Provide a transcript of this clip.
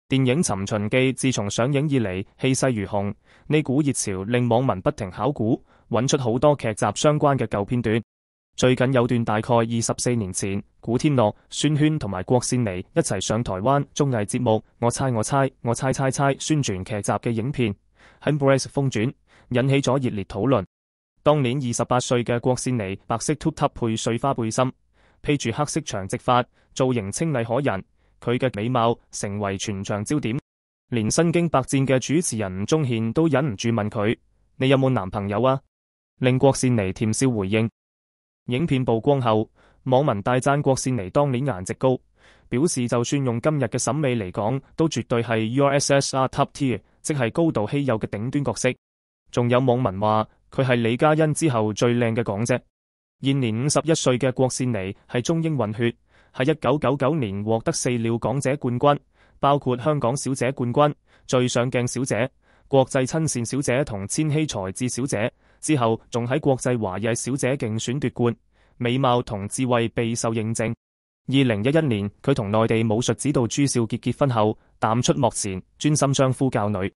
電影《尋秦記》自從上映以嚟氣勢如虹，呢股熱潮令網民不停考古，揾出好多劇集相關嘅舊片段。最近有段大概24年前，古天樂、孫軒同埋郭羨妮一齊上台灣綜藝節目《我猜我猜我猜猜猜》宣傳劇集嘅影片，喺 Brace 瘋轉，引起咗熱烈討論。當年28歲嘅郭羨妮白色 tube top 配碎花背心，披住黑色長直髮，造型清麗可人。佢嘅美貌成為全場焦點，連身經百戰嘅主持人吳宗憲都忍唔住問佢：你有冇男朋友啊？令郭羨妮甜笑回應。影片曝光後，網民大讚郭羨妮當年顏值高，表示就算用今日嘅審美嚟講，都絕對係 USSR Top Tier， 即係高度稀有嘅頂端角色。仲有網民話佢係李嘉欣之後最靚嘅港姐。現年51歲嘅郭羨妮係中英混血，喺1999年獲得4料港姐冠軍，包括香港小姐冠軍、最上鏡小姐、國際親善小姐同千禧才智小姐，之後仲喺國際華裔小姐競選奪冠，美貌同智慧備受認證。2011年，佢同內地武術指導朱少傑結婚後，淡出幕前，專心相夫教女。